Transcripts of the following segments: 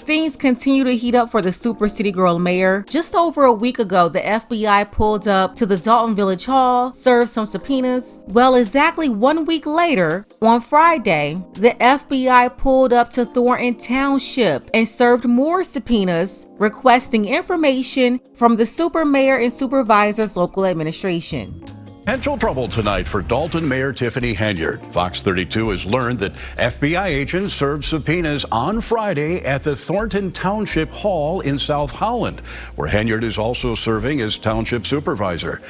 Things continue to heat up for the Super City Girl mayor. Just over a week ago, the FBI pulled up to the Dolton Village Hall, served some subpoenas. Well, exactly 1 week later, on Friday, the FBI pulled up to Thornton Township and served more subpoenas requesting information from the super mayor and supervisor's local administration. Potential trouble tonight for Dolton Mayor Tiffany Henyard. Fox 32 has learned that FBI agents served subpoenas on Friday at the Thornton Township Hall in South Holland, where Henyard is also serving as township supervisor.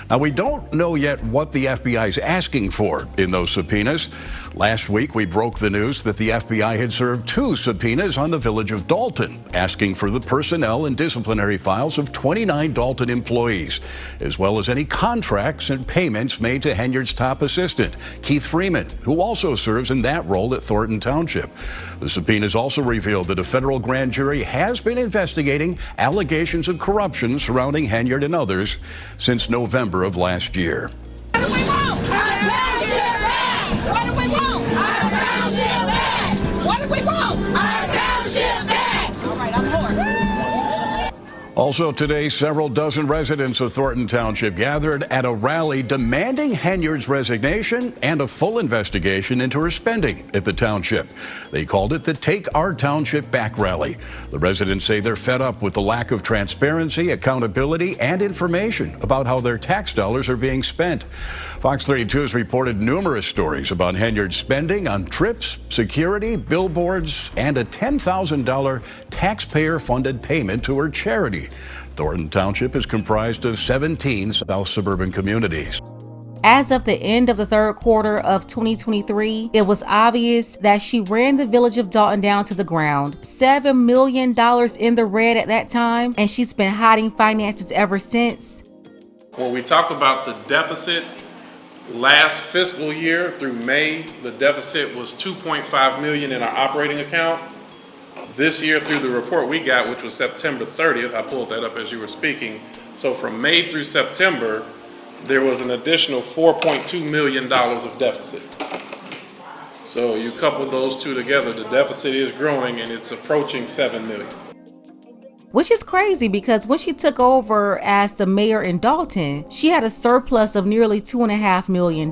Now, we don't know yet what the FBI is asking for in those subpoenas. Last week, we broke the news that the FBI had served 2 subpoenas on the village of Dolton, asking for the personnel and disciplinary files of 29 Dolton employees, as well as any contracts and payments made to Henyard's top assistant, Keith Freeman, who also serves in that role at Thornton Township. The subpoenas also revealed that a federal grand jury has been investigating allegations of corruption surrounding Henyard and others since November of last year. What do we want? Our township back! What do we want? Our township back! What do we want? Our township back! All right, I'm hoarse. Also today, several dozen residents of Thornton Township gathered at a rally demanding Henyard's resignation and a full investigation into her spending at the township. They called it the Take Our Township Back rally. The residents say they're fed up with the lack of transparency, accountability, and information about how their tax dollars are being spent. Fox 32 has reported numerous stories about Henyard's spending on trips, security, billboards, and a $10,000 taxpayer-funded payment to her charity. Thornton Township is comprised of 17 South suburban communities. As of the end of the third quarter of 2023, it was obvious that she ran the village of Dolton down to the ground. $7 million in the red at that time, and she's been hiding finances ever since. When we talk about the deficit, last fiscal year through May, the deficit was $2.5 million in our operating account. This year, through the report we got, which was September 30th, I pulled that up as you were speaking. So from May through September, there was an additional $4.2 million of deficit. So you couple those two together, the deficit is growing and it's approaching $7 million. Which is crazy because when she took over as the mayor in Dolton, she had a surplus of nearly $2.5 million.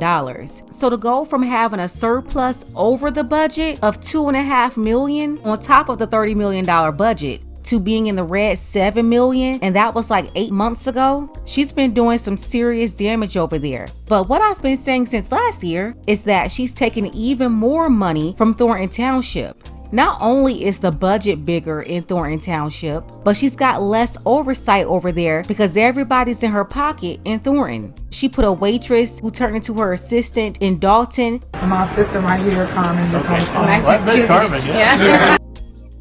So to go from having a surplus over the budget of $2.5 million on top of the $30 million budget to being in the red $7 million, and that was like 8 months ago, she's been doing some serious damage over there. But what I've been saying since last year is that she's taking even more money from Thornton Township. Not only is the budget bigger in Thornton Township, but she's got less oversight over there because everybody's in her pocket in Thornton. She put a waitress who turned into her assistant in Dolton. My assistant right here, Carmen. Okay. Nice to Carmen, yeah.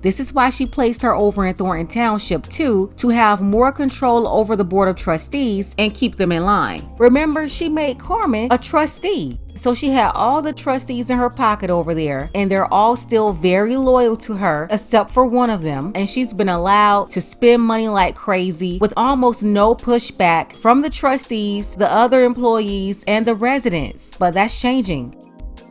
This is why she placed her over in Thornton Township too, to have more control over the board of trustees and keep them in line. Remember, she made Carmen a trustee. So she had all the trustees in her pocket over there, and they're all still very loyal to her, except for one of them. And she's been allowed to spend money like crazy with almost no pushback from the trustees, the other employees, and the residents. But that's changing.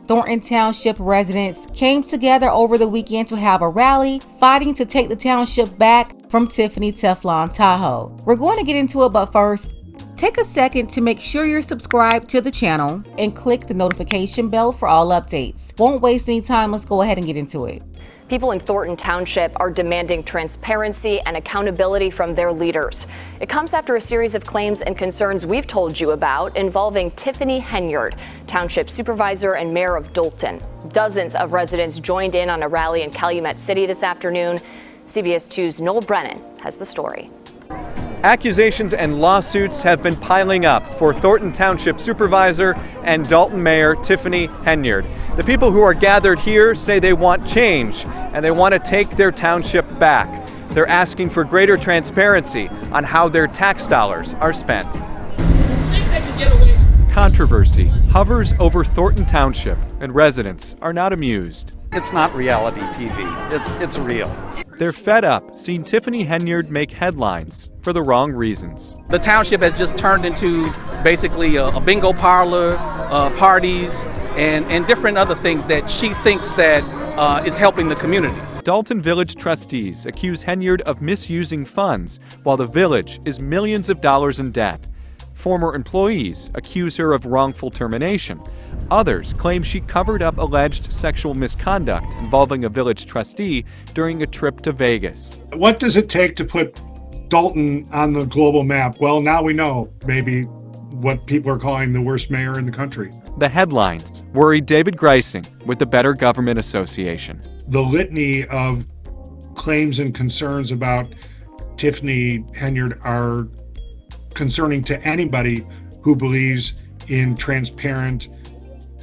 Thornton Township residents came together over the weekend to have a rally, fighting to take the township back from Tiffany Teflon Tahoe. We're going to get into it, but first, take a second to make sure you're subscribed to the channel and click the notification bell for all updates. Won't waste any time, let's go ahead and get into it. People in Thornton Township are demanding transparency and accountability from their leaders. It comes after a series of claims and concerns we've told you about involving Tiffany Henyard, Township Supervisor and Mayor of Dolton. Dozens of residents joined in on a rally in Calumet City this afternoon. CBS 2's Noel Brennan has the story. Accusations and lawsuits have been piling up for Thornton Township Supervisor and Dolton Mayor Tiffany Henyard. The people who are gathered here say they want change and they want to take their township back. They're asking for greater transparency on how their tax dollars are spent. Controversy hovers over Thornton Township, and residents are not amused. It's not reality TV, it's real. They're fed up seeing Tiffany Henyard make headlines for the wrong reasons. The township has just turned into basically a bingo parlor, parties, and different other things that she thinks that is helping the community. Dolton Village trustees accuse Henyard of misusing funds, while the village is millions of dollars in debt. Former employees accuse her of wrongful termination. Others claim she covered up alleged sexual misconduct involving a village trustee during a trip to Vegas. What does it take to put Dolton on the global map? Well, now we know maybe what people are calling the worst mayor in the country. The headlines worry David Greising with the Better Government Association. The litany of claims and concerns about Tiffany Henyard are concerning to anybody who believes in transparent,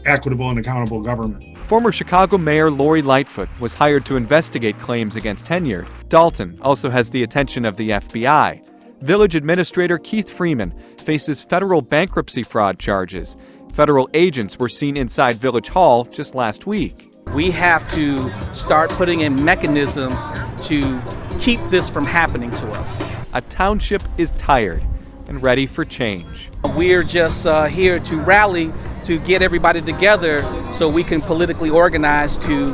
equitable, and accountable government. Former Chicago Mayor Lori Lightfoot was hired to investigate claims against Henyard. Dolton also has the attention of the FBI. Village Administrator Keith Freeman faces federal bankruptcy fraud charges. Federal agents were seen inside Village Hall just last week. We have to start putting in mechanisms to keep this from happening to us. A township is tired and ready for change. We're just here to rally, to get everybody together so we can politically organize to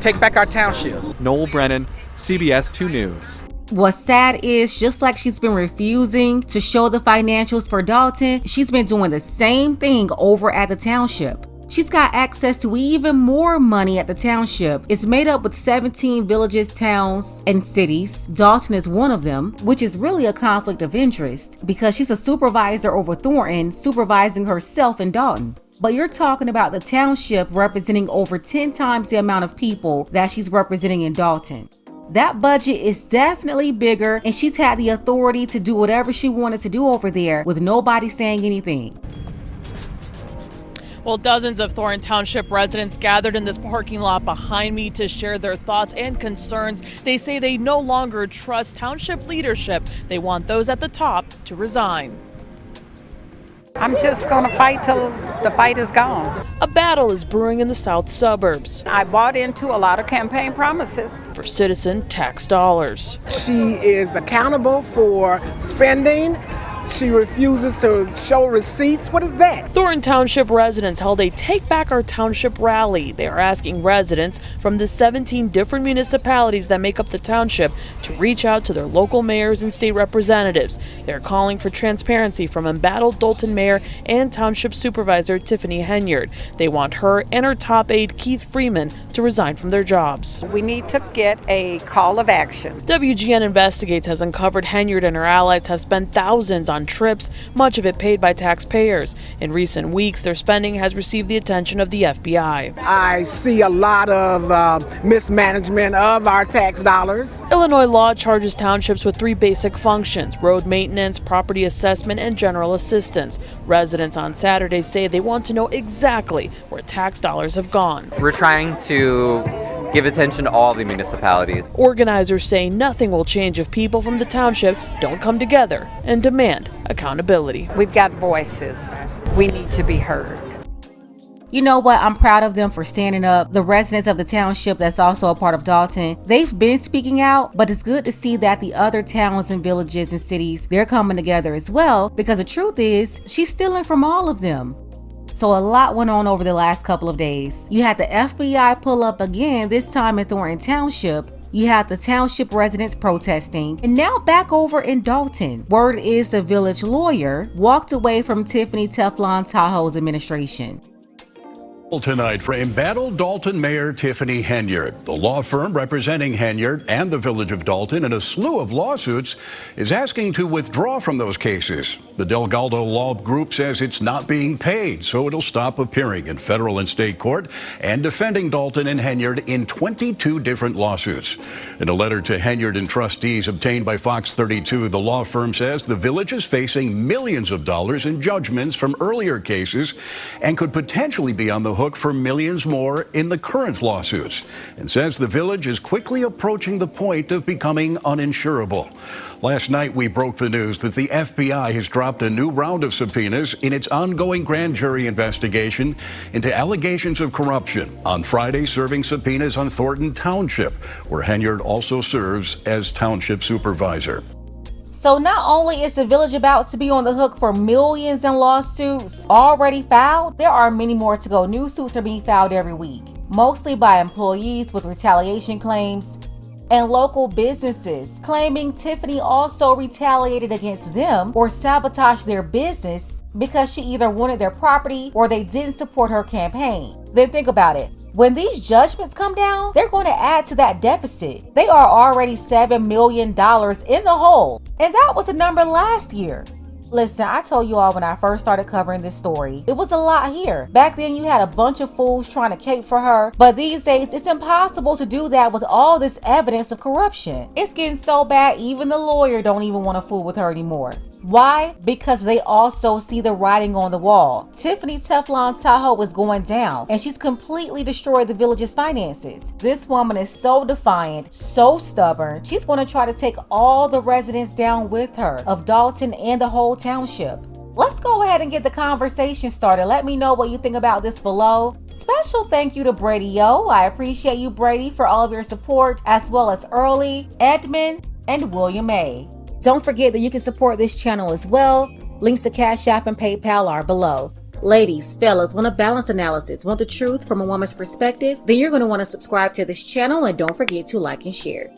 take back our township. Noel Brennan, CBS 2 News. What's sad is, just like she's been refusing to show the financials for Dolton, she's been doing the same thing over at the township. She's got access to even more money at the township. It's made up with 17 villages, towns, and cities. Dolton is one of them, which is really a conflict of interest because she's a supervisor over Thornton, supervising herself in Dolton. But you're talking about the township representing over 10 times the amount of people that she's representing in Dolton. That budget is definitely bigger, and she's had the authority to do whatever she wanted to do over there with nobody saying anything. Well, dozens of Thornton Township residents gathered in this parking lot behind me to share their thoughts and concerns. They say they no longer trust township leadership. They want those at the top to resign. I'm just going to fight till the fight is gone. A battle is brewing in the south suburbs I bought into a lot of campaign promises. for citizen tax dollars. She is accountable for spending. She refuses to show receipts. What is that? Thornton Township residents held a Take Back Our Township rally. They are asking residents from the 17 different municipalities that make up the township to reach out to their local mayors and state representatives. They're calling for transparency from embattled Dolton Mayor and Township Supervisor Tiffany Henyard. They want her and her top aide Keith Freeman to resign from their jobs. We need to get a call of action. WGN Investigates has uncovered Henyard and her allies have spent thousands on trips, much of it paid by taxpayers. In recent weeks, their spending has received the attention of the FBI. I see a lot of mismanagement of our tax dollars. Illinois law charges townships with 3 basic functions: road maintenance, property assessment, and general assistance. Residents on Saturday say they want to know exactly where tax dollars have gone. We're trying to give attention to all the municipalities. Organizers say nothing will change if people from the township don't come together and demand accountability. We've got voices. We need to be heard. You know what? I'm proud of them for standing up. The residents of the township that's also a part of Dolton, they've been speaking out, but it's good to see that the other towns and villages and cities, they're coming together as well, because the truth is, she's stealing from all of them. So a lot went on over the last couple of days. You had the FBI pull up again, this time in Thornton Township. You had the township residents protesting, and now back over in Dolton. Word is the village lawyer walked away from Tiffany Teflon Tahoe's administration. Tonight for embattled Dolton Mayor Tiffany Henyard. The law firm representing Henyard and the village of Dolton in a slew of lawsuits is asking to withdraw from those cases. The Delgado Law Group says it's not being paid, so it'll stop appearing in federal and state court and defending Dolton and Henyard in 22 different lawsuits. In a letter to Henyard and trustees obtained by Fox 32, the law firm says the village is facing millions of dollars in judgments from earlier cases and could potentially be on the hook for millions more in the current lawsuits, and says the village is quickly approaching the point of becoming uninsurable. Last night, we broke the news that the FBI has dropped a new round of subpoenas in its ongoing grand jury investigation into allegations of corruption. On Friday, serving subpoenas on Thornton Township, where Henyard also serves as township supervisor. So not only is the village about to be on the hook for millions in lawsuits already filed, there are many more to go. New suits are being filed every week, mostly by employees with retaliation claims. and local businesses, claiming Tiffany also retaliated against them or sabotaged their business because she either wanted their property or they didn't support her campaign. Then think about it. When these judgments come down, they're going to add to that deficit. They are already $7 million in the hole, and that was a number last year. Listen, I told you all when I first started covering this story, it was a lot here. Back then you had a bunch of fools trying to cape for her, but these days it's impossible to do that with all this evidence of corruption. It's getting so bad even the lawyer don't even want to fool with her anymore. Why? Because they also see the writing on the wall. Tiffany Teflon Tahoe is going down, and she's completely destroyed the village's finances. This woman is so defiant, so stubborn, she's going to try to take all the residents down with her of Dolton and the whole township. Let's go ahead and get the conversation started. Let me know what you think about this below. Special thank you to Brady Yo. I appreciate you, Brady, for all of your support, as well as Early, Edmund, and William A. Don't forget that you can support this channel as well. Links to Cash App and PayPal are below. Ladies, fellas, want a balanced analysis, want the truth from a woman's perspective? Then you're going to want to subscribe to this channel, and don't forget to like and share.